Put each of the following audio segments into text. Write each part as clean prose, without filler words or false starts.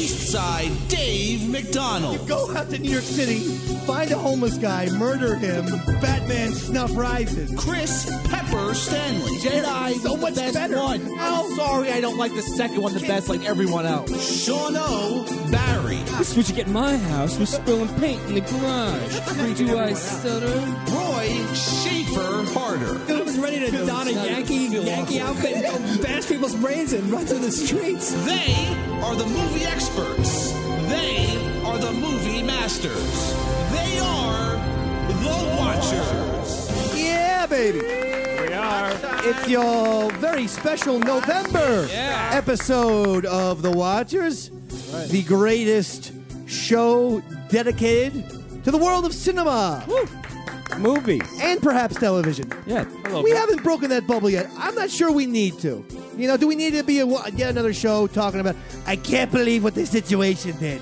Eastside Dave McDonald. Go out to New York City, find a homeless guy, murder him. Batman snuff rises. Chris Pepper Stanley. Jedi So much the best better. one. I'm sorry I don't like the second one the best like everyone else. Sean O. Barry. This is what you get in my house with spilling paint in the garage. Do I stutter? Roy Schaefer Harder. I was ready to don a Yankee outfit and go bash people's brains and run through the streets. They are the movie experts. They are the movie masters. They are the Watchers. Yeah, baby. We are. It's your very special November episode of The Watchers. The greatest show dedicated to the world of cinema. Movies. And perhaps television. Yeah. We haven't broken that bubble yet. I'm not sure we need to. You know, do we need to be yet another show talking about, I can't believe what the situation did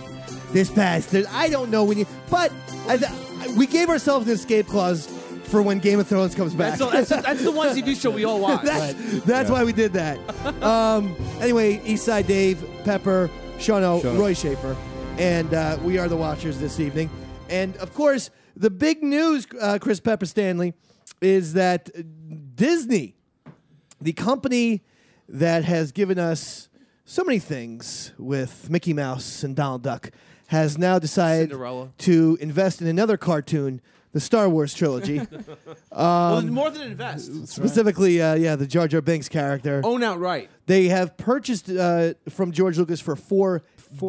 this past. I don't know. But we gave ourselves an escape clause for when Game of Thrones comes back. That's the one TV show we all watch. That's why we did that. Anyway, Eastside Dave, Pepper, Sean O, Roy Schaefer, and we are the Watchers this evening. And, of course, the big news, Chris Pepper Stanley, is that Disney, the company that has given us so many things with Mickey Mouse and Donald Duck, has now decided Cinderella. to invest in another cartoon, the Star Wars trilogy. Well, more than invest. Specifically, the Jar Jar Binks character. Own outright. They have purchased from George Lucas for $4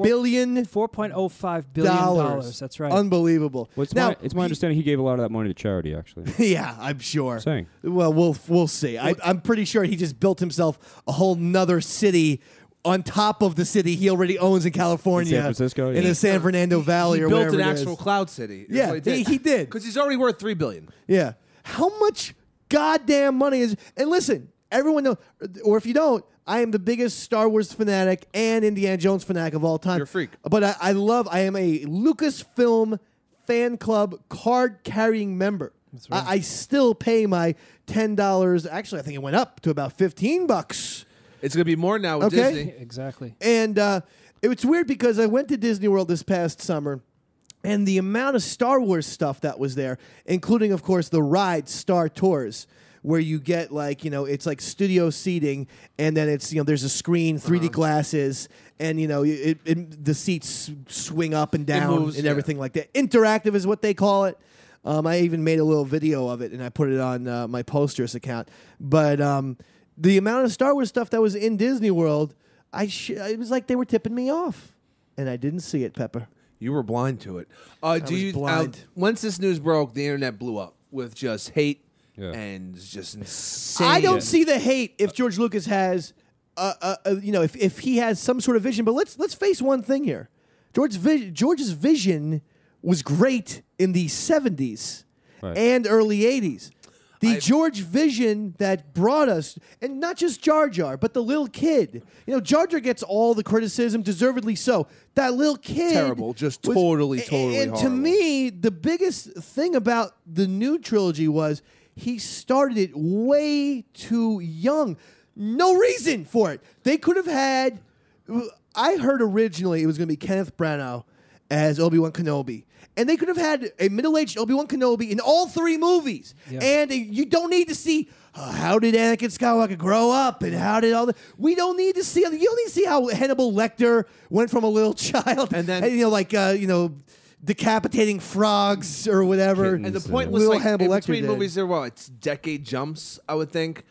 billion. $4.05 billion. That's right. Unbelievable. Well, it's my understanding he gave a lot of that money to charity, actually. Yeah, I'm sure. Saying. Well, we'll see. I'm pretty sure he just built himself a whole nother city on top of the city he already owns in California. In San Francisco? In Yeah. the San Fernando Valley He or built whatever an it is. actual cloud city. is Yeah, what he he did. Because he's already worth $3 billion. Yeah. How much goddamn money is... And listen, everyone knows, or if you don't, I am the biggest Star Wars fanatic and Indiana Jones fanatic of all time. You're a freak. But I am a Lucasfilm fan club card-carrying member. That's right. I still pay my $10. Actually, I think it went up to about $15. It's going to be more now with Okay. Disney. Exactly. And it's weird because I went to Disney World this past summer, and the amount of Star Wars stuff that was there, including, of course, the ride Star Tours, where you get it's like studio seating, and then it's there's a screen, 3D glasses, and the seats swing up and down moves, and yeah. everything like that. Interactive is what they call it. I even made a little video of it and I put it on my Posters account. But the amount of Star Wars stuff that was in Disney World, it was like they were tipping me off, and I didn't see it, Pepper. You were blind to it. was blind. Once this news broke, the internet blew up with just hate Yeah. and just insane. I don't see the hate if George Lucas has, if he has some sort of vision. But let's face one thing here: George's vision was great in the 70s Right. and early 80s. The George vision that brought us, and not just Jar Jar, but the little kid. Jar Jar gets all the criticism, deservedly so. That little kid, Terrible, just totally And to horrible. me, the biggest thing about the new trilogy was he started it way too young. No reason for it. They could have had. I heard originally it was going to be Kenneth Branagh as Obi-Wan Kenobi. And they could have had a middle-aged Obi-Wan Kenobi in all three movies. Yeah. And you don't need to see how did Anakin Skywalker grow up and how did all the... We don't need to see... You don't need to see how Hannibal Lecter went from a little child and then... decapitating frogs or whatever. And the point was like, in between movies, it's decade jumps, I would think.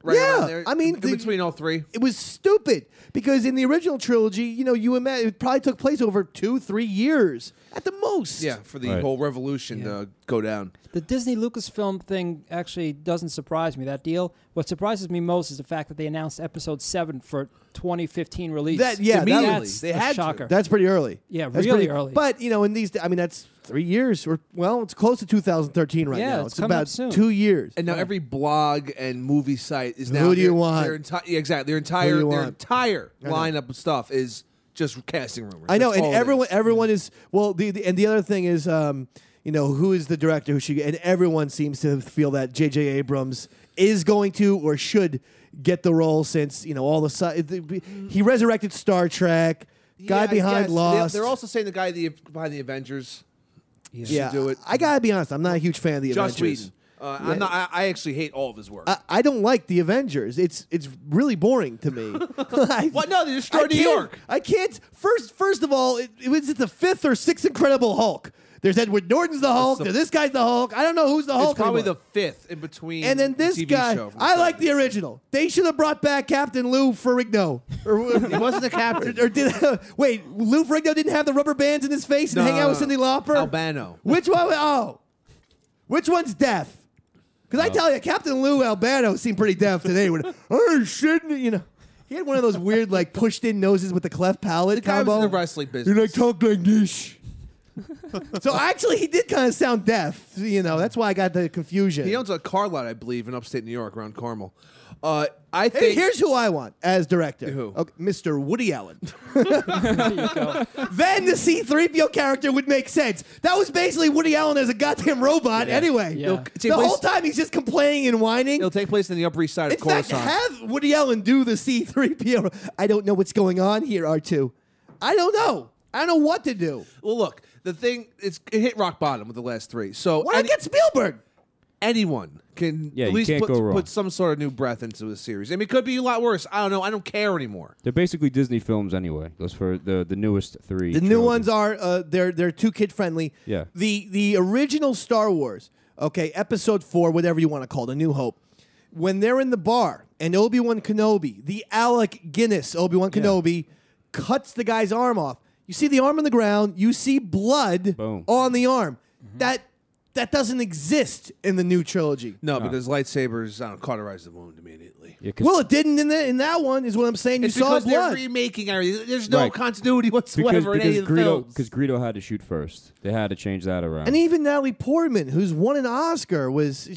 Right around there. I mean... in between all three. It was stupid. Because in the original trilogy, you imagine it probably took place over 2-3 years at the most. Yeah, for the whole revolution to go down. The Disney Lucasfilm thing actually doesn't surprise me, that deal. What surprises me most is the fact that they announced Episode 7 for 2015 release. Immediately. That's They a had shocker. That's pretty early. Yeah, That's really early. But, in these... I mean, that's 3 years. It's close to 2013 right now. It's coming about up soon. 2 years. And now every blog and movie site is now... Who do you want? Exactly. Their entire lineup of stuff is just casting rumors. I know, That's and all it is. everyone is... Well, and the other thing is... who is the director who should get... And everyone seems to feel that J.J. Abrams is going to or should get the role since, all the... He resurrected Star Trek. Guy behind Lost. They're also saying the guy behind the Avengers. Yeah, do it. I gotta be honest. I'm not a huge fan of the Joss Avengers. Whedon. I'm not. I actually hate all of his work. I don't like the Avengers. It's really boring to me. What? No, they destroyed New York. I can't. First of all, it was the 5th or 6th Incredible Hulk. There's Edward Norton's the Hulk. This guy's the Hulk. I don't know who's the Hulk. It's probably anymore. the 5th in between. And then this TV guy, show from I the like the 70s. original. They should have brought back Captain Lou Ferrigno. He wasn't the captain. Or did wait? Lou Ferrigno didn't have the rubber bands in his face and hang out with Cyndi Lauper. Albano. Which one? Oh, which one's deaf? Because I tell you, Captain Lou Albano seemed pretty deaf today. When shouldn't you know? He had one of those weird like pushed in noses with the cleft palate The guy combo. was in the wrestling business. And I talk like this. So actually, he did kind of sound deaf. You know, that's why I got the confusion. He owns a car lot, I believe, in upstate New York around Carmel. I Hey, think here's who I want as director. Who? Okay, Mr. Woody Allen. There you go. Then the C-3PO character would make sense. That was basically Woody Allen as a goddamn robot anyway. Yeah. The whole time he's just complaining and whining. it'll take place in the Upper East Side In of fact, Coruscant. have Woody Allen do the C-3PO. I don't know what's going on here, R2. I don't know. I don't know what to do. Well, look, the thing it hit rock bottom with the last 3. So Why not get Spielberg? anyone can Yeah, at you least can't go wrong. put some sort of new breath into the series. I mean, it could be a lot worse. I don't know. I don't care anymore. They're basically Disney films anyway. Those for the newest 3. The new trilogies. ones are they're too kid friendly. Yeah. The original Star Wars, okay, Episode 4, whatever you want to call it, A New Hope. When they're in the bar and Obi-Wan Kenobi, the Alec Guinness Obi-Wan Kenobi cuts the guy's arm off. You see the arm on the ground. You see blood Boom. on the arm. That doesn't exist in the new trilogy. No, because lightsabers cauterize the wound immediately. Yeah, 'cause- Well, it didn't in that one. Is what I'm saying. It's you saw because they're blood. remaking everything. There's no Right. continuity whatsoever in any of the Greedo, films. because Greedo had to shoot first. They had to change that around. And even Natalie Portman, who's won an Oscar, was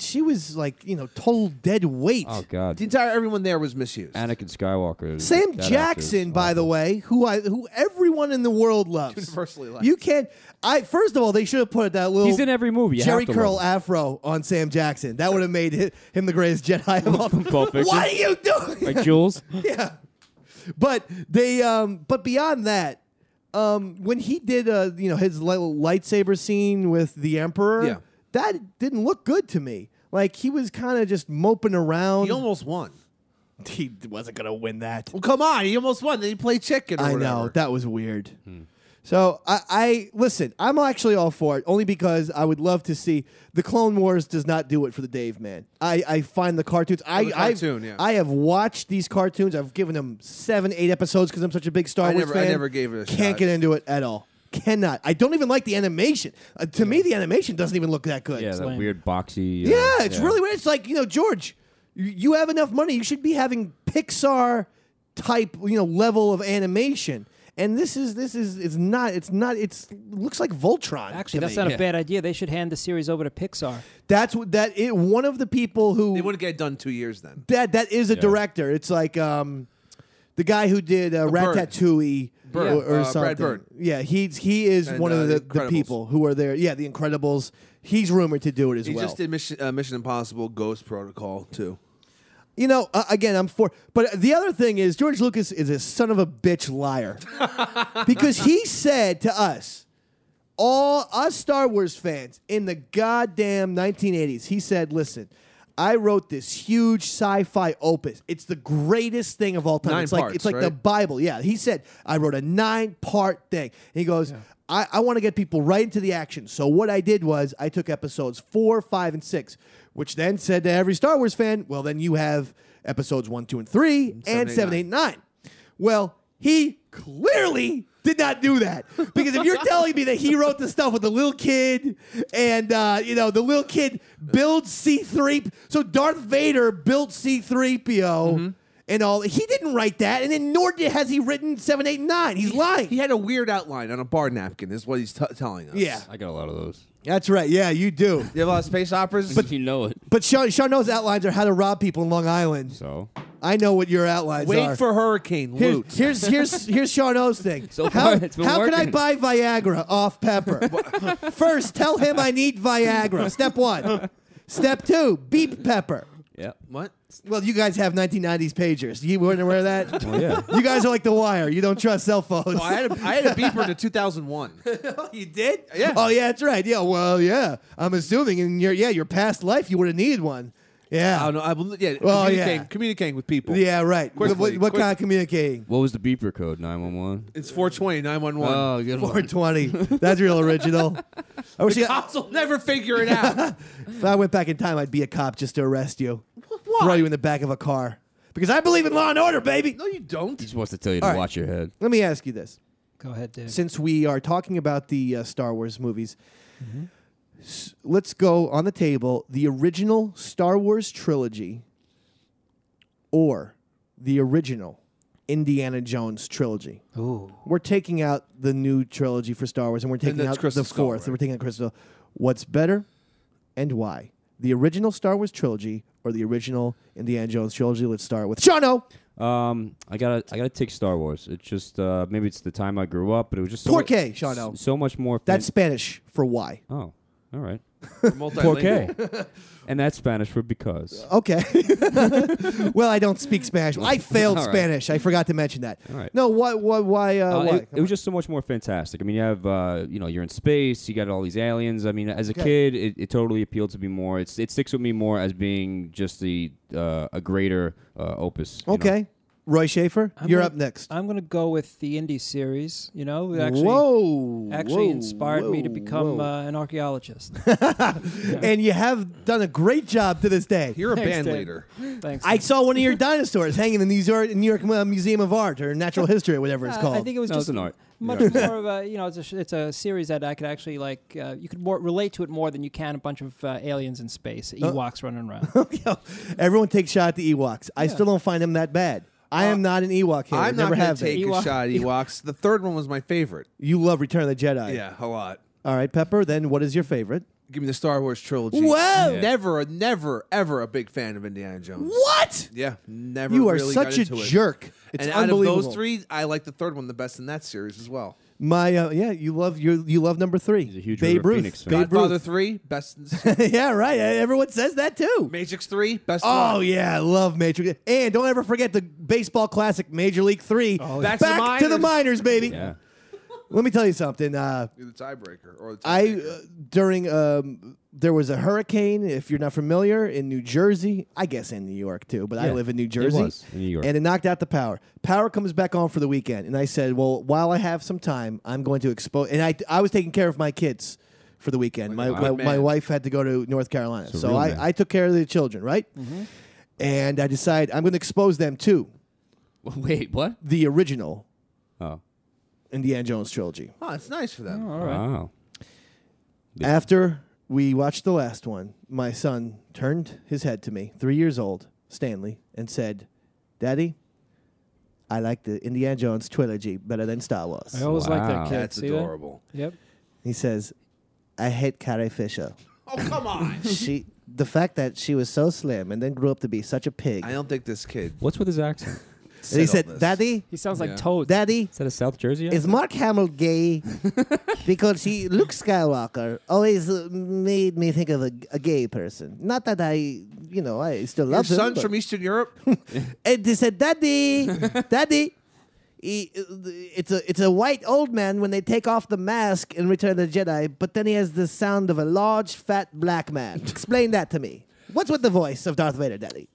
like total dead weight. oh God, Everyone there was misused. Anakin Skywalker. Sam that actor Jackson, is by the awful. way, who everyone in the world loves. Universally liked. You can't. First of all, they should have put that little He's in every movie. You Jerry have to curl love afro on Sam Jackson. That would have made him the greatest Jedi of all. Pulp Fiction. What are you doing? him. Like Jules. Yeah, but they but beyond that, when he did his little lightsaber scene with the Emperor, Yeah. that didn't look good to me. Like he was kind of just moping around. He almost won. He wasn't gonna win that. Well, come on. He almost won. Then he played chicken or I whatever. know that was weird. So I listen. I'm actually all for it, only because I would love to see the Clone Wars. Does not do it for the Dave man. I find the cartoons. the cartoon, yeah. I have watched these cartoons. I've given them 7, 8 episodes because I'm such a big Star Wars fan. I never gave it a Can't shot. get into it at all. Cannot. I don't even like the animation. To me, the animation doesn't even look that good. Yeah, that lame. weird boxy. Yeah, it's really weird. It's like, George, you have enough money. You should be having Pixar type, level of animation. And this is it's not it looks like Voltron. Actually, to that's me. not a bad idea. They should hand the series over to Pixar. That's what one of the people They who wouldn't get it done 2 years then. that is a director. It's like the guy who did Ratatouille Bird. or Brad something. Bird. Yeah, he is And, one of The the Incredibles. people who are there. Yeah, The Incredibles. He's rumored to do it as He well. just did Mission Impossible Ghost Protocol too. Again, I'm for. But the other thing is, George Lucas is a son of a bitch liar. Because he said to us, all us Star Wars fans in the goddamn 1980s, he said, listen, I wrote this huge sci-fi opus. It's the greatest thing of all time. 9 it's like parts, it's like the right? Bible. Yeah, he said, I wrote a 9-part thing. And he goes, I want to get people right into the action. So what I did was I took episodes 4, 5, and 6, which then said to every Star Wars fan, well, then you have episodes 1, 2, and 3, and 7, 8, 9. Well, he clearly did not do that. Because if you're telling me that he wrote the stuff with the little kid and, the little kid builds C-3, so Darth Vader built C-3PO and all, he didn't write that, and then nor has he written 7, 8, and 9. He's lying. He had a weird outline on a bar napkin, is what he's telling us. Yeah. I got a lot of those. That's right. Yeah, you do. You have a lot of space operas? But you know it. But Sean knows outlines are how to rob people in Long Island. So I know what your outlines are. Wait for Hurricane Loot. Here's Sean O's thing. So how far, it's been how can I working. buy Viagra off Pepper? First, tell him I need Viagra. Step 1. Step 2, beep Pepper. Yeah. What? Well, you guys have 1990s pagers. You weren't aware of that? Well, yeah. You guys are like The Wire. You don't trust cell phones. Oh, I had a beeper in 2001. You did? Yeah. Oh, yeah, that's right. Yeah, well, yeah. I'm assuming in your past life you would have needed one. Yeah. I don't know. Well, communicating with people. Yeah, right. Quickly, What kind of communicating? What was the beeper code? 911. It's 420, 911. Oh, good one. 420. That's real original. I wish The cops will never figure it out. if I went back in time, I'd be a cop just to arrest you. Why? Throw you in the back of a car. Because I believe in law and order, baby. No, you don't. He just wants to tell you to All right. watch your head. Let me ask you this. Go ahead, Dave. Since we are talking about the Star Wars movies, let's go on the table the original Star Wars trilogy or the original Indiana Jones trilogy. Ooh. We're taking out the new trilogy for Star Wars, and we're taking that's out Crystal the Skull, fourth. right? And we're taking out Crystal. What's better and why? The original Star Wars trilogy or the original Indiana Jones trilogy? Let's start with Shano. I gotta take Star Wars. It's just maybe it's the time I grew up, but it was just so Porque, Shano. so much more. That's Spanish for why. oh, all right. Multilingual. Porque, and that's Spanish for because. Okay. Well, I don't speak Spanish. I failed All right. Spanish. I forgot to mention that. All right. No, why? Why? It was just so much more fantastic. I mean, you have, you're in space. You got all these aliens. I mean, as a Okay. kid, it totally appealed to me more. It sticks with me more as being just a greater opus. you know? Okay. Roy Schaefer, you're up next. I'm going to go with the Indy series. You know, it actually, whoa. inspired me to become an archaeologist. And you have done a great job to this day. You're a Thanks, band Dave. leader. Thanks. I saw one of your dinosaurs hanging in the New York Museum of Art or Natural History or whatever it's called. I think it was No, just it's an art. much more of a, it's a series that I could actually you could relate to it more than you can a bunch of aliens in space, Ewoks running around. Everyone takes a shot at the Ewoks. I still don't find them that bad. I am not an Ewok hater. I'm not Never going have to take been. a shot at Ewoks. The third one was my favorite. You love Return of the Jedi. Yeah, a lot. All right, Pepper. Then what is your favorite? Give me the Star Wars trilogy. Whoa! Yeah. Never, ever a big fan of Indiana Jones. What? Yeah, never. You are really such got a into it. jerk. It's And out of unbelievable. those three, I like the third one the best in that series as well. My you love number 3. He's a huge Babe River Ruth. Phoenix fan. Babe Godfather Ruth. 3, best in the series. Yeah, right. Everyone says that too. Matrix 3, best Oh one. yeah, I love Matrix. And don't ever forget the baseball classic Major League 3. Back Back to the minors, baby. Yeah. Let me tell you something. You're the tiebreaker. Or the I tiebreaker. during there was a hurricane. If you're not familiar, in New Jersey, I guess in New York too, but I Yeah, live in New Jersey. was in New York. And it knocked out the power. Power comes back on for the weekend, and I said, "Well, while I have some time, I'm going to expose." And I was taking care of my kids for the weekend. Like a My good man. wife had to go to North Carolina, So so real man. I took care of the children, right? And I decided I'm going to expose them to Wait, what? the original Oh. Indiana Jones trilogy. Oh, it's nice for them. All right. Wow. Yeah. After we watched the last one, my son turned his head to me, 3 years old, Stanley, and said, "Daddy, I like the Indiana Jones trilogy better than Star Wars." I always like Wow. that kid. That's See that? adorable. Yep. He says, "I hate Carrie Fisher. Oh, come on. The fact that she was so slim and then grew up to be such a pig." I don't think this kid. What's with his accent? And he said all said, this. "Daddy, He sounds like Yeah. Toad. Daddy, Is that a South Jersey? is Mark Hamill gay?" Because Luke Skywalker always made me think of a gay person. Not that I still Your love him. son's but- from Eastern Europe? And they said, "Daddy, Daddy, it's a white old man when they take off the mask in Return of the Jedi, but then he has the sound of a large, fat black man. Explain that to me. What's with the voice of Darth Vader, Daddy?"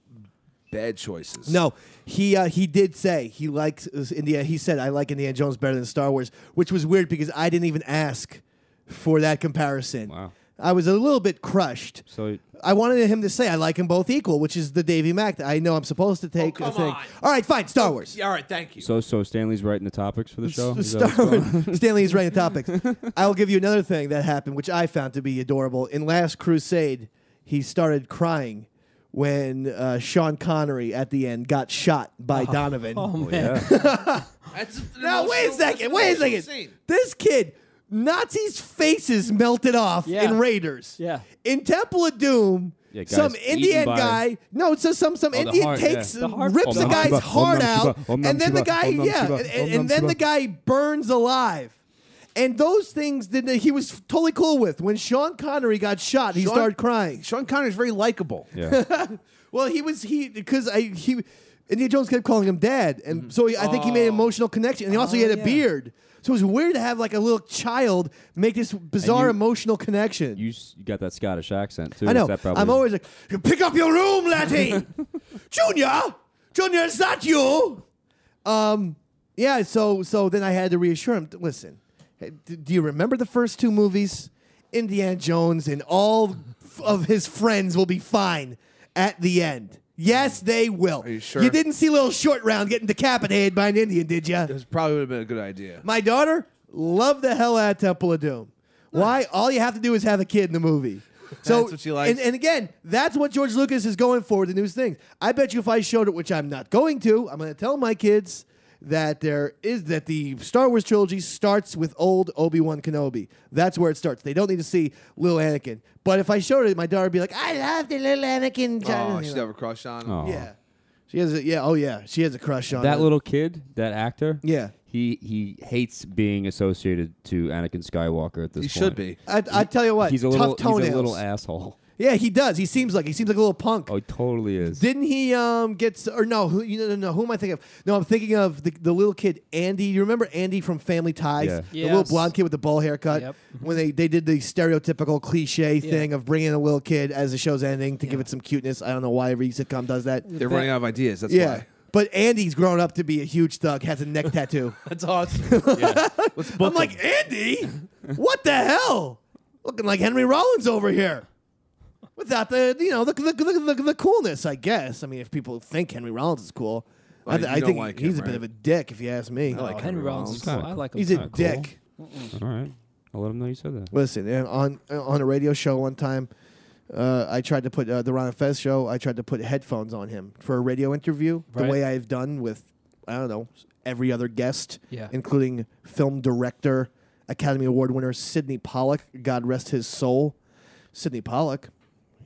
Bad choices. No, he did say he likes Indiana. He said, "I like Indiana Jones better than Star Wars," which was weird because I didn't even ask for that comparison. Wow. I was a little bit crushed. So I wanted him to say I like them both equal, which is the Davy Mack. I know I'm supposed to take come a thing. on. All right, fine. Star Wars. All right, thank you. So Stanley's writing the topics for the show. Is that Star what's going on? Wars. Stanley is writing topics. I will give you another thing that happened, which I found to be adorable. In Last Crusade, he started crying when Sean Connery at the end got shot by Donovan. Oh, man. Yeah. That's an Now wait a emotional- second. that's Wait a an emotional second. scene. This kid, Nazis' faces melted off Yeah. in Raiders. Yeah. In Temple of Doom. Yeah, guys some eaten Indian by- guy, no, so some the Indian heart, takes, yeah. The heart- rips Om a Nam guy's Shiva, heart Om Nam out, Shiva, Om Nam and then the Shiva, guy, Om Nam yeah, Shiva, and, Om Nam and then the Shiva. guy burns alive. And those things that he was totally cool with. When Sean Connery got shot, he Sean- started crying. Sean Connery's very likable. Yeah. Well, Indiana Jones kept calling him Dad, and so I think he made an emotional connection. And he had a beard, so it was weird to have like a little child make this bizarre emotional connection. You got that Scottish accent too. I know. That probably- I'm always like, "You pick up your room, laddie, Junior, is that you?" Yeah. So then I had to reassure him. Listen, do you remember the first 2 movies? Indiana Jones and all of his friends will be fine at the end. Yes, they will. Are you sure? You didn't see little Short Round getting decapitated by an Indian, did you? This probably would have been a good idea. My daughter loved the hell out of Temple of Doom. Why? All you have to do is have a kid in the movie. So, That's what she likes. And again, that's what George Lucas is going for with the newest things. I bet you if I showed it, which I'm not going to, I'm going to tell my kids that the Star Wars trilogy starts with old Obi-Wan Kenobi. That's where it starts. They don't need to see little Anakin. But if I showed it, my daughter would be like, "I love the little Anakin." Oh, she'd have a crush on him. Oh. Yeah. She has she has a crush on That him. little kid, that actor. Yeah. He hates being associated to Anakin Skywalker at this He point. should be. I tell you what, He's a tough little toenails. he's a little asshole. Yeah, he does. He seems like a little punk. Oh, he totally is. Didn't he get or no? Who am I thinking of? No, I'm thinking of the little kid Andy. You remember Andy from Family Ties? Yeah. The little Yes. blonde kid with the bowl haircut. Yep. When they did the stereotypical cliche thing of bringing in a little kid as the show's ending to give it some cuteness. I don't know why every sitcom does that. They're running out of ideas. That's Yeah. why. But Andy's grown up to be a huge thug, has a neck tattoo. That's awesome. Let's book I'm like, Andy? What the hell? Looking like Henry Rollins over here. Without the coolness, I guess. I mean, if people think Henry Rollins is cool, Well, you I don't think like he's him, a bit right? of a dick, if you ask me. like Henry Rollins is cool. Kinda I like him. He's a Kinda cool. dick. All right. I'll let him know you said that. Listen, on a radio show one time, I tried to put the Ron and Fez show. I tried to put headphones on him for a radio interview, the Right. way I've done with every other guest, Yeah. including film director, Academy Award winner Sidney Pollack. God rest his soul. Sidney Pollack,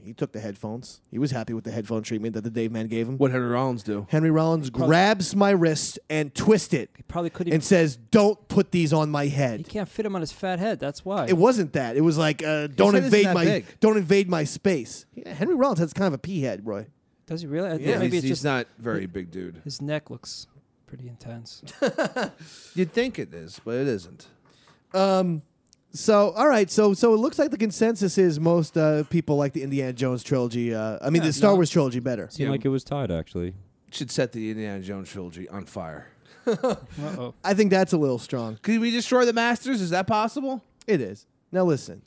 he took the headphones. He was happy with the headphone treatment that the Dave Man gave him. What Henry Rollins do? Henry Rollins grabs my wrist and twists it He probably couldn't and even. says, "Don't put these on my He head." can't fit him on his fat head. That's why. It wasn't that. It was like, "Don't head isn't invade that my big. don't invade my space." Yeah, Henry Rollins has kind of a pea head, Roy. Does he really? I think Yeah, maybe he's it's just not very big dude. his neck looks pretty intense. You'd think it is, but it isn't. So all right, so it looks like the consensus is most people like the Indiana Jones trilogy. The Star Wars trilogy better. Seemed like it was tied actually. Should set the Indiana Jones trilogy on fire. Uh-oh. I think that's a little strong. Could we destroy the Masters? Is that possible? It is. Now listen.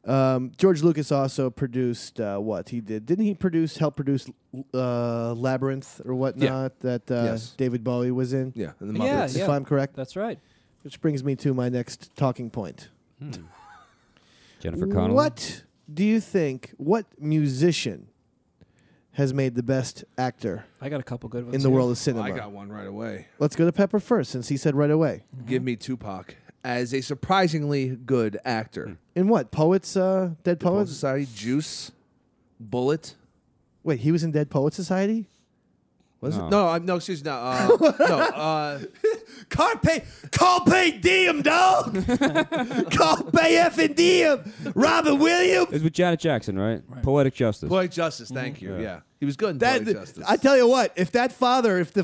George Lucas also produced what he did. Didn't he help produce Labyrinth or whatnot that Yes. David Bowie was in? Yeah, and the Yeah, Muppets. If I'm correct. That's right. Which brings me to my next talking point. Jennifer Connelly. What do you think? What musician has made the best actor I got a couple good ones in the here. world of cinema? I got one right away. Let's go to Pepper first, since he said right away. Give me Tupac as a surprisingly good actor. In what? Poets? Dead Poet Poets? Society, Juice, Bullet. Wait, he was in Dead Poet Society? Was No. it? No, no, excuse me. No. Carpe diem, dog! Carpe effing diem! Robin Williams! It was with Janet Jackson, right? Poetic Justice. Poetic Justice. Thank you. Yeah, he was good in That, Poetic Justice. I tell you what, if the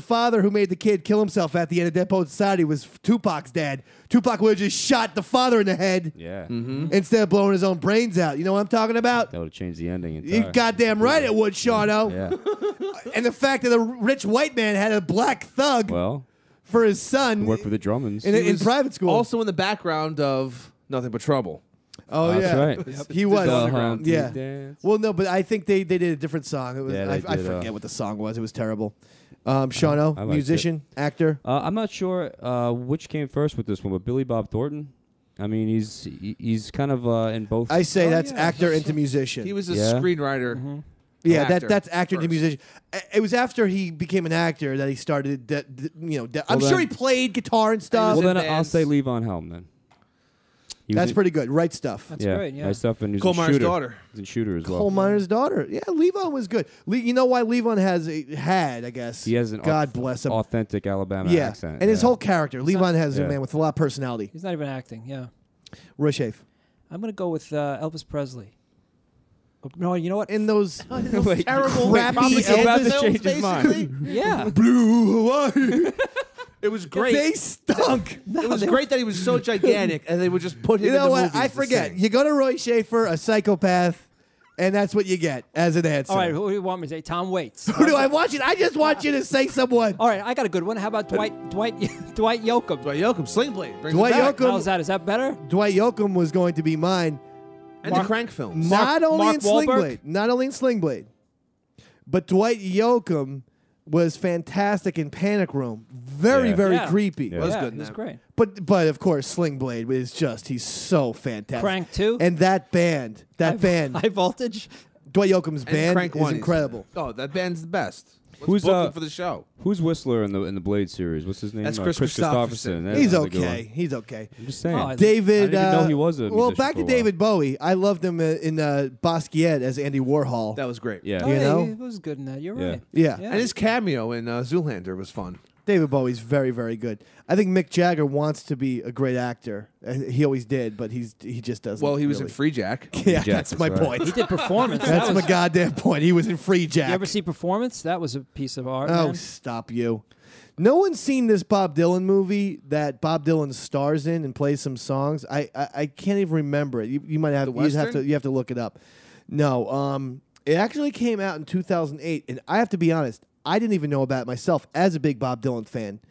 father who made the kid kill himself at the end of Dead Poet Society was Tupac's dad, Tupac would have just shot the father in the head Yeah. instead of blowing his own brains out. You know what I'm talking about? That would have changed the ending. You Entire. goddamn right it would, Shawno. Yeah. And the fact that a rich white man had a black thug Well, for his son worked for the Drummons. in, He in was private school. Also in the background of Nothing But Trouble. oh, That's yeah. right. He was. The Humpty Yeah. Dance. Well, no, but I think they did a different song. It was, Yeah, I they did, forget what the song was. It was terrible. Shawno, I liked musician, actor. I'm not sure which came first with this one, but Billy Bob Thornton. I mean, he's kind of in both. I say Oh, that's yeah. actor into musician. He was a Yeah. screenwriter. yeah, actor that's actor into first. musician. It was after he became an actor that he started. I'm Well, sure then- he played guitar and stuff. well, in then I'll bands. say Levon Helm then. He was That's in- pretty good. Right stuff. That's yeah, great. Yeah. nice stuff. And he's Coal in Miner's Shooter. daughter. He's in Shooter as well. Coal Miner's daughter. Yeah, Levon was good. You know why Levon had, I guess. He has an God bless him. authentic Alabama Yeah, accent. and his yeah. whole character. Levon has a Yeah. man with a lot of personality. He's not even acting. Yeah. Roy Schaaf. I'm gonna go with Elvis Presley. No, you know what? in those Wait, Terrible, crappy propaganda he's about to films, change his mind. basically. yeah. Blue Hawaii. It was great. They stunk. It was great that he was so gigantic, and they would just put him. You know in the what? movies I to forget. sing. You go to Roy Schaefer, a psychopath, and that's what you get as an answer. All right, who do you want me to say? Tom Waits. Who do I want you? I just want you to say someone. All right, I got a good one. How about Dwight Yoakam? Dwight Yoakam, Sling Blade. Brings Dwight it back. Yoakam. How's that? Is that better? Dwight Yoakam was going to be mine. And the Crank films. Not only Mark in Sling Wahlberg? Blade, not only in Sling Blade, but Dwight Yoakam was fantastic in Panic Room. Very, Yeah. very Yeah. creepy. Yeah. Was yeah, good in he was that. great. But of course, Sling Blade is just—he's so fantastic. Crank 2? and that band, High Voltage. Dwight Yoakam's And band Crank is 1 incredible. Oh, that band's the best. Let's Who's, book him for the show? Who's Whistler in the Blade series? What's his name? That's Chris Christopherson. That's He's another good okay. one. He's okay. I'm just saying. Oh, I- David. I didn't even know he was a well. musician Back for to a while. David Bowie. I loved him in Basquiat as Andy Warhol. That was great. Yeah. Oh, You yeah, know? he was good in that. You're Yeah. right. Yeah. Yeah. And his cameo in Zoolander was fun. David Bowie's very, very good. I think Mick Jagger wants to be a great actor. He always did, but he just doesn't. Well, he was in really. Free Jack. Yeah, Jack, that's that's my right. point. He did Performance. That's that my was, goddamn point. He was in Free Jack. You ever see Performance? That was a piece of art. Oh, man. stop you. No one's seen this Bob Dylan movie that Bob Dylan stars in and plays some songs. I can't even remember it. You might have The you have Western? to look it up. No, it actually came out in 2008, and I have to be honest, I didn't even know about it myself as a big Bob Dylan fan.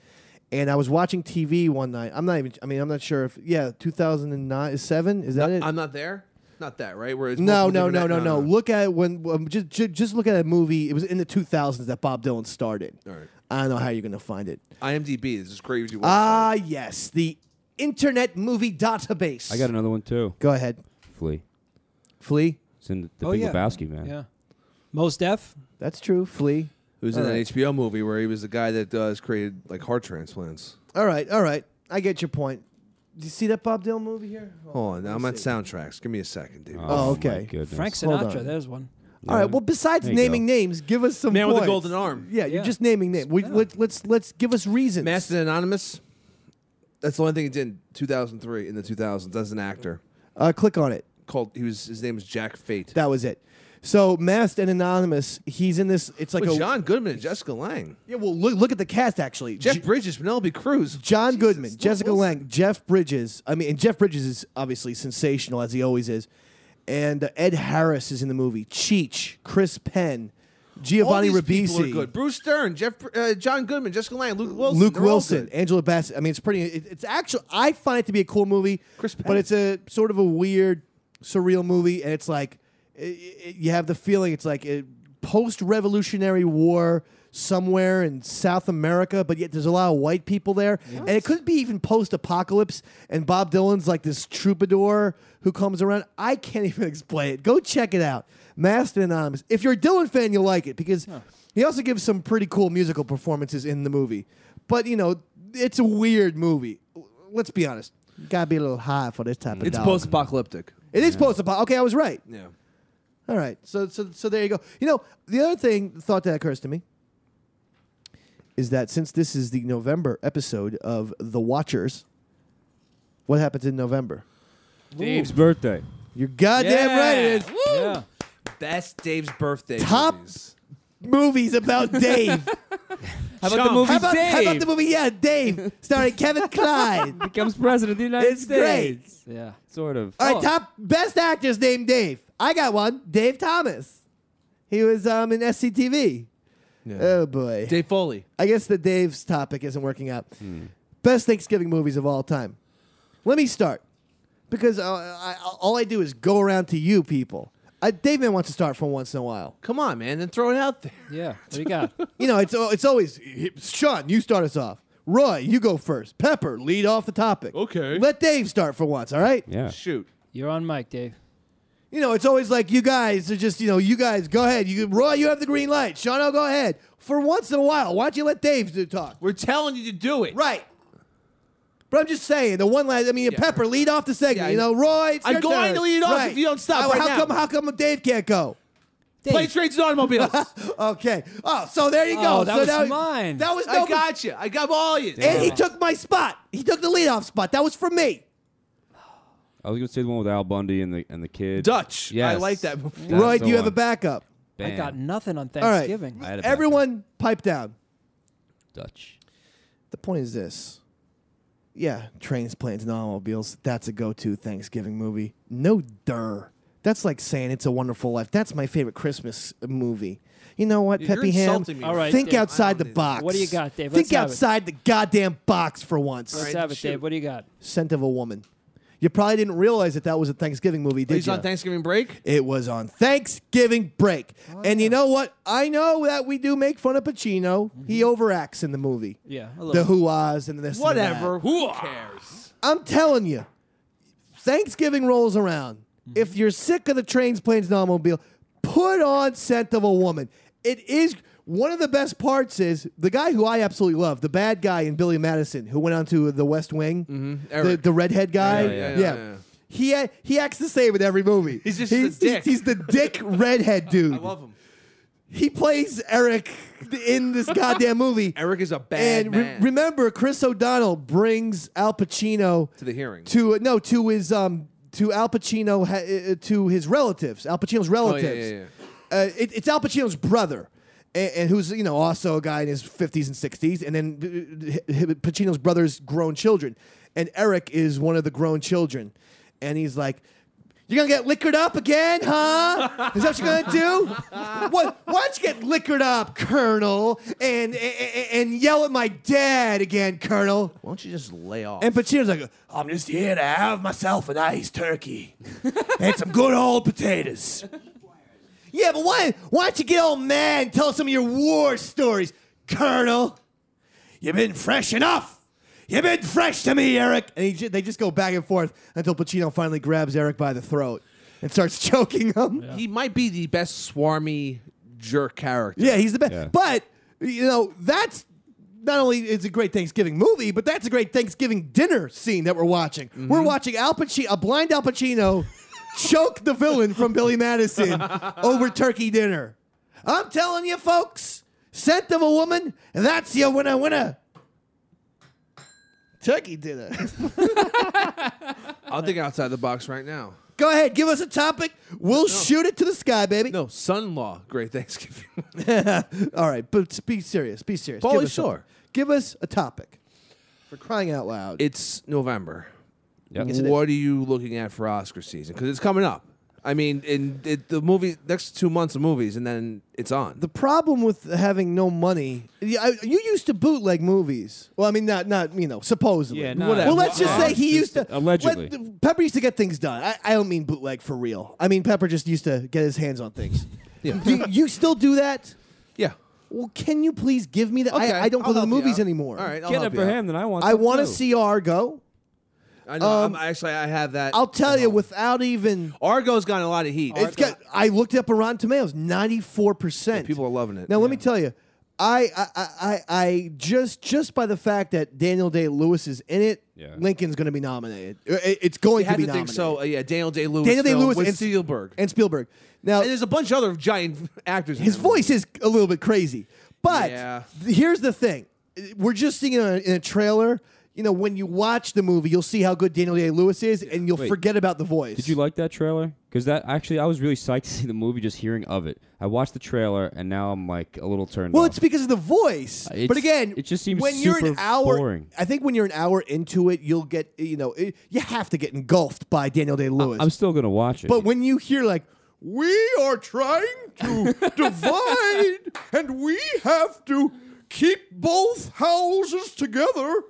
And I was watching TV one night. I'm not sure if 2009 7 is that it? I'm not there. Not that, right? Where it's No. multiple different- Look at it when just look at a movie. It was in the 2000s that Bob Dylan started. All right. I don't know how you're going to find it. IMDb is this crazy. Ah, yes, the Internet Movie Database. I got another one too. Go ahead, Flea. Flea. It's in the Oh, Big yeah. Lebowski, man. Yeah. Mos Def. That's true. Flea. Who's in All that right. HBO movie where he was the guy that has created like heart transplants? All right. I get your point. Do you see that Bob Dylan movie here? Hold on, now let I'm me at see. soundtracks. Give me a second, dude. Oh, okay. my goodness. Frank Hold Sinatra. on. There's one. All right. Well, besides There you naming go. names, give us some Man with the points. Golden Arm. Yeah, you're Yeah. just naming names. Let's give us reasons. Masked and Anonymous. That's the only thing he did in 2003 in the 2000s as an actor. Click on it. His name was Jack Fate. That was it. So, Masked and Anonymous. He's in this. It's like With a John Goodman and Jessica Lange. Yeah. Well, look at the cast actually. Jeff Bridges, Penelope Cruz. John Jesus, Goodman, Luke Jessica Wilson. Lange, Jeff Bridges. And Jeff Bridges is obviously sensational as he always is. And Ed Harris is in the movie. Cheech, Chris Penn, Giovanni All these people are Ribisi, good. Bruce Stern, John Goodman, Jessica Lange, Luke Wilson. Luke They're all Wilson, good. Angela Bassett. I mean, it's pretty. It's actually. I find it to be a cool movie. Chris Penn. but it's a sort of a weird, surreal movie, and it's like you have the feeling it's like a post-Revolutionary War somewhere in South America, but yet there's a lot of white people there, and it could be even post-apocalypse. And Bob Dylan's like this troubadour who comes around. I can't even explain it. Go check it out. Masked and Anonymous. If you're a Dylan fan, you'll like it because he also gives some pretty cool musical performances in the movie. But it's a weird movie. Let's be honest. You gotta be a little high for this type of It's dog. post-apocalyptic. It is post-apocalyptic. Okay, I was right. Yeah. All right. So there you go. The other thought that occurs to me is that since this is the November episode of The Watchers, what happens in November? Dave's birthday. You're goddamn right it is. Yeah. Best Dave's birthday Top movies. Movies about Dave. How about the movie how about Dave the movie? Yeah, Dave, starring Kevin Kline. becomes president of the United It's great. States? Yeah. Sort of. All right, top best actors named Dave. I got one. Dave Thomas. He was in SCTV. Yeah. Oh boy. Dave Foley. I guess the Dave's topic isn't working out. Best Thanksgiving movies of all time. Let me start because all I do is go around to you people. Dave Man wants to start for once in a while. Come on, man. Then throw it out there. Yeah. What do you got? It's always Sean. You start us off. Roy, you go first. Pepper, lead off the topic. Okay. Let Dave start for once. All right. Yeah. Shoot. You're on mic, Dave. It's always like you guys are just, you guys go ahead. Roy, you have the green light. Sean, I'll go ahead. For once in a while, why don't you let Dave talk? We're telling you to do it. Right. But I'm just saying, the one last, Pepper, lead off the segment. Yeah, Roy, it's I'm your going turn. to lead off if you don't stop right now. How come Dave can't go? Play trains and automobiles. Okay. Oh, so there you go. Oh, that so was now, mine. That was I got you. I got all you. And he took my spot. He took the leadoff spot. That was for me. I was gonna say the one with Al Bundy and the kid. Dutch. Yes. I like that movie. That's Roy, the do you have a one. backup? I Bam. got nothing on All right. Thanksgiving. I had a backup. Everyone, pipe down. Dutch. The point is this. Yeah, Trains, Planes, and Automobiles. That's a go-to Thanksgiving movie. No dur. That's like saying It's a Wonderful Life. That's my favorite Christmas movie. You know what, You're Peppy Ham? insulting me. All right, Think Dave. outside the I don't box. What do you got, Dave? Think Let's have it. outside the goddamn box for once. Let's All right, have it, shoot. Dave. What do you got? Scent of a Woman. You probably didn't realize that was a Thanksgiving movie, did He's you? on Thanksgiving break. It was on Thanksgiving break. And you know what? I know that we do make fun of Pacino. He overacts in the movie. Yeah, a The little. hoo-ahs and this and Whatever. that. Who cares? I'm telling you, Thanksgiving rolls around. If you're sick of the Trains, Planes, and Automobile, put on Scent of a Woman. It is one of the best parts is the guy who I absolutely love, the bad guy in Billy Madison, who went on to The West Wing, Eric. the redhead guy. Yeah. He acts the same in every movie. He's just the dick. He's the dick redhead dude. I love him. He plays Eric in this goddamn movie. Eric is a bad And man. remember, Chris O'Donnell brings Al Pacino to the hearing. to Al Pacino to his relatives, Al Pacino's relatives. It's Al Pacino's brother, and who's also a guy in his 50s and 60s, and then Pacino's brother's grown children, and Eric is one of the grown children, and he's like, "You're gonna get liquored up again, huh? Is that what you're gonna do? What? Why don't you get liquored up, Colonel, and yell at my dad again, Colonel?" Why don't you just lay off? And Pacino's like, "I'm just here to have myself a nice turkey and some good old potatoes." Yeah, but why don't you get all mad and tell some of your war stories, Colonel? You've been fresh enough. You've been fresh to me, Eric. And they just go back and forth until Pacino finally grabs Eric by the throat and starts choking him. Yeah, He might be the best swarmy jerk character. he's the best. Yeah. But, that's not only is a great Thanksgiving movie, but that's a great Thanksgiving dinner scene that we're watching. We're watching a blind Al Pacino choke the villain from Billy Madison over turkey dinner. I'm telling you, folks, Scent of a Woman, that's your winner. Turkey dinner. I'll think outside the box right now. Go ahead, give us a topic. We'll shoot it to the sky, baby. No, son-in-law. Great Thanksgiving. All right, but be serious. Be serious. Pauly Give us Shore. something. Give us a topic. For crying out loud. It's November. Yep. Yes, it What are you looking at for Oscar season? Because it's coming up. I mean, the movie next 2 months of movies, and then it's on. The problem with having no money, you used to bootleg movies. Well, I mean, not supposedly. Yeah, no, well, let's just say he used to. allegedly. Pepper used to get things done. I don't mean bootleg for real. I mean Pepper just used to get his hands on things. Yeah. Do you still do that? Yeah. Well, can you please give me that? Okay, I don't I'll go to the help you movies out. anymore. All right, I'll Get help it you for out. him, then I want. I want to to see Argo. I know. Actually, I have that. I'll tell you, without even. Argo's gotten a lot of heat. I looked up on Rotten Tomatoes, 94%. People are loving it. Now let me tell you, I just by the fact that Daniel Day-Lewis is in it, Yeah. Lincoln's going to be nominated. It's going You to had be to think nominated. so. Yeah, Daniel Day-Lewis. Daniel Day-Lewis with and Spielberg. and Spielberg. Now And there's a bunch of other giant actors. in his that movie. voice is a little bit crazy, but Yeah. here's the thing: we're just seeing it in a trailer. When you watch the movie, you'll see how good Daniel Day-Lewis is, and you'll Wait. forget about the voice. Did you like that trailer? Because I was really psyched to see the movie just hearing of it. I watched the trailer and now I'm like a little turned Well, off. it's because of the voice. It's- But again, it just seems when you're an super hour, boring. I think when you're an hour into it, you'll get you have to get engulfed by Daniel Day-Lewis. I'm still gonna watch it. But when you hear like, we are trying to divide and we have to keep both houses together,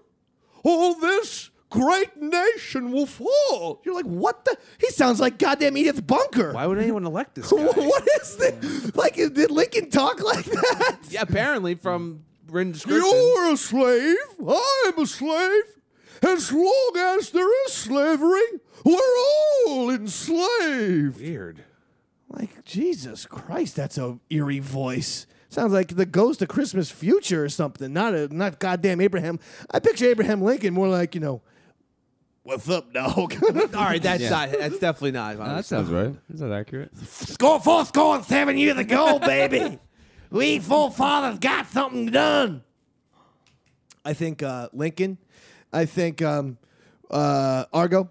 or this great nation will fall. You're like, what the? He sounds like goddamn Edith Bunker. Why would anyone elect this guy? What is this? Like, did Lincoln talk like that? Yeah, apparently from written description. You're a slave. I'm a slave. As long as there is slavery, we're all enslaved. Weird. Like, Jesus Christ, that's a eerie voice. Sounds like the ghost of Christmas Future or something. Not goddamn Abraham. I picture Abraham Lincoln more like, what's up, dog? All right, that's definitely not. that sounds right. Is that accurate? Four score and 7 years ago, baby. We forefathers got something done. I think Lincoln. I think Argo.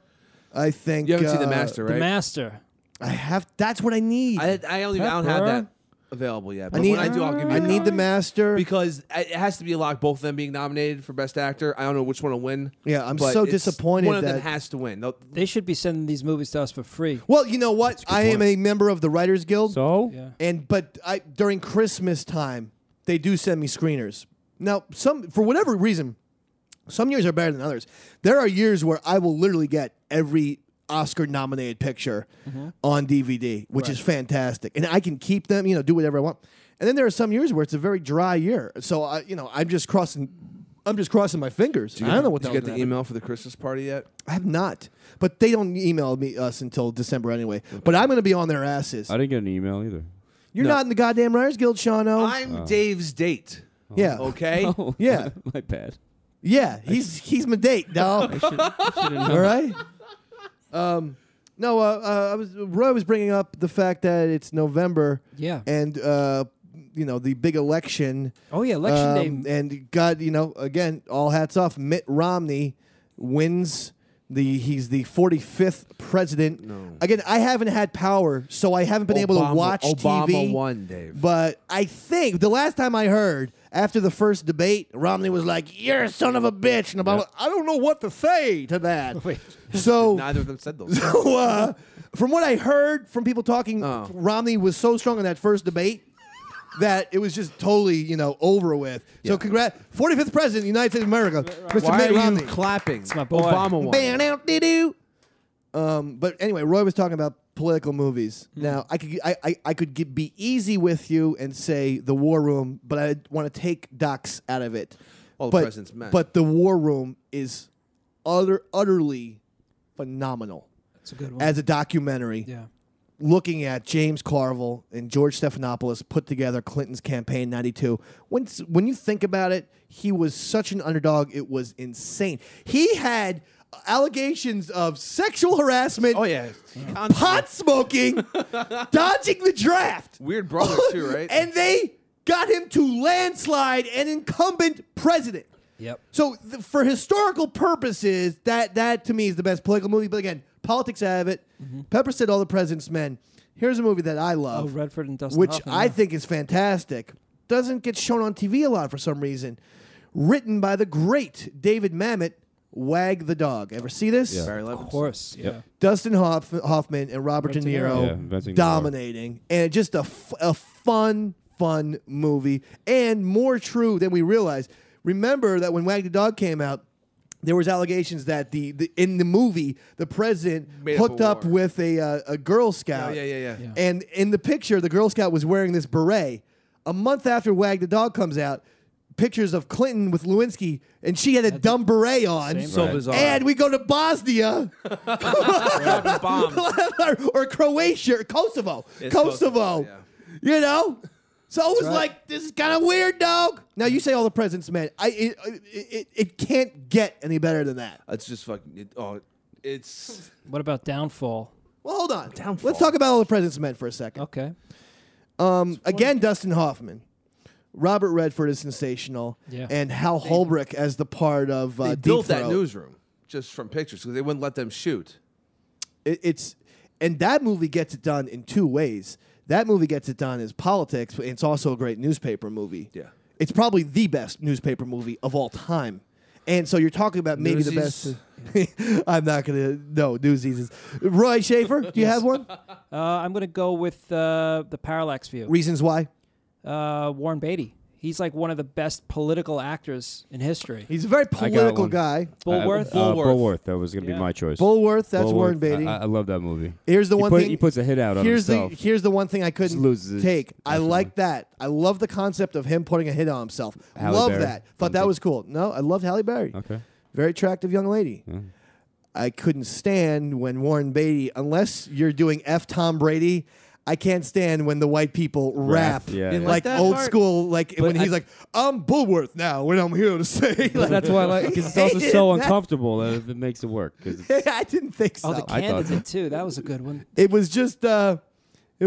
I think You haven't seen The Master, right? The Master. I have. That's what I need. I don't have Pepper. that available yet. But need- when I do, I'll give you. I a need copy. The Master. because it has to be a lock. Both of them being nominated for Best Actor. I don't know which one will win. Yeah, I'm but so it's- disappointed One of them that- has to win. They should be sending these movies to us for free. Well, you know what? I am point. a member of the Writers Guild. So Yeah. But during Christmas time, they do send me screeners. Now, for whatever reason, some years are better than others. There are years where I will literally get every Oscar-nominated picture on DVD, which is fantastic, and I can keep them. Do whatever I want. And then there are some years where it's a very dry year, so I'm just crossing my fingers. I don't know what Did the you get hell's the email for the Christmas party yet? I have not, but they don't email us until December anyway. But I'm going to be on their asses. I didn't get an email either. You're No. not in the goddamn Writers Guild, Shawno. I'm Dave's date. Yeah. Okay. Oh, Yeah. my bad. Yeah, he's my date, dog. All right. Roy was bringing up the fact that it's November. Yeah. And the big election. Oh, yeah, election day. And God, again, all hats off. Mitt Romney wins. He's the 45th president. No. Again, I haven't had power, so I haven't been able to watch Obama TV. won, Dave. But I think the last time I heard, after the first debate, Romney was like, "You're a son of a bitch," and Obama, I don't know what to say to that. Wait. So, Neither of them said those. from what I heard from people talking, Oh. Romney was so strong in that first debate that it was just totally, over with. So, Yeah. congrats, 45th president of the United States of America, Mr. Why Mitt are Romney. you clapping? It's my boy. Obama won. But anyway, Roy was talking about political movies. Now, I could be easy with you and say The War Room, but I want to take Docs out of it. All the but, President's Men. But The War Room is utterly phenomenal It's a good one. as a documentary. Yeah. Looking at James Carville and George Stephanopoulos put together Clinton's campaign in '92. When you think about it, he was such an underdog. It was insane. He had allegations of sexual harassment, Oh yeah. pot smoking, dodging the draft. Weird brother too, right? And they got him to landslide an incumbent president. Yep. So for historical purposes, that to me is the best political movie. But again, politics have it. Pepper said All the President's Men. Here's a movie that I Oh, love, Redford and Dustin which Hoffman, I yeah. think is fantastic. Doesn't get shown on TV a lot for some reason. Written by the great David Mamet, Wag the Dog. Ever see this? Yeah. Barry Of Levinson. course. Yeah. Dustin Hoffman and Robert De Niro Yeah, inventing dominating, and just a fun movie, and more true than we realized. Remember that when Wag the Dog came out, there was allegations that in the movie the president Made up hooked a up war. with a Girl Scout. Yeah. Yeah. And in the picture, the Girl Scout was wearing this beret. A month after Wag the Dog comes out, pictures of Clinton with Lewinsky, and she had a dumb beret on. Same. So Right. bizarre. And we go to Bosnia dropping bombs. or Croatia, or Kosovo. It's Kosovo. yeah. You know? So it was right. like, this is kind of weird, dog. Now, you say All the President's Men. It can't get any better than that. It's just fucking. It's. What about Downfall? Well, hold on. Downfall. Let's talk about All the President's Men for a second. Okay. Again, Dustin Hoffman. Robert Redford is sensational. Yeah. And Hal Holbrook as the part of They Deep built that Throat. newsroom just from pictures because they wouldn't let them shoot. And that movie gets it done in two ways. That movie gets it done as politics, but it's also a great newspaper movie. Yeah. It's probably the best newspaper movie of all time. And so you're talking about maybe the best. I'm not going to. No, Newsies is. Roy Schaefer, do you have one? I'm going to go with the Parallax View. Reasons why? Warren Beatty. He's like one of the best political actors in history. He's a very got political one. guy. Bullworth. Bullworth. That was going to Yeah. be my choice. Bulworth, that's Bullworth. Warren Beatty. I love that movie. Here's the one thing. He puts a hit out on Here's himself. here's the one thing I couldn't loses his take. I definitely. like that. I love the concept of him putting a hit on himself. Halle love Berry. that. Thought that was cool. No, I loved Halle Berry. Okay. Very attractive young lady. I couldn't stand when Warren Beatty, unless you're doing F Tom Brady, I can't stand when the white people rap. yeah. Didn't Like like that old part? school, like when he's I- like, I'm Bulworth now, what I'm here to say. Like, That's why I like because it's also so That- uncomfortable that it makes it work. 'Cause it's- I didn't think so. Oh, the I thought Candidate too. That was a good one. It was just, it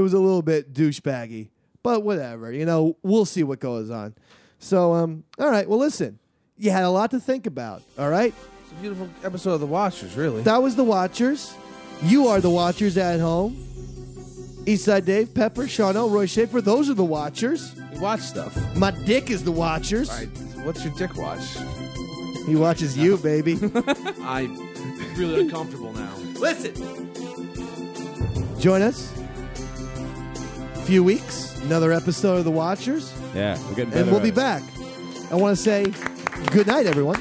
was a little bit douchebaggy, but whatever. You know, we'll see what goes on. So, all right. Well, listen, you had a lot to think about. All right. It's a beautiful episode of The Watchers, really. That was The Watchers. You are The Watchers at home. Eastside Dave, Pepper, Shawno, Roy Schaefer. Those are The Watchers. You watch stuff. My dick is The Watchers. All right, what's your dick watch? He watches you, baby. I'm really uncomfortable now. Listen. Join us. A few weeks. Another episode of The Watchers. Yeah, we're getting better. And we'll be at it. back. I want to say good night, everyone.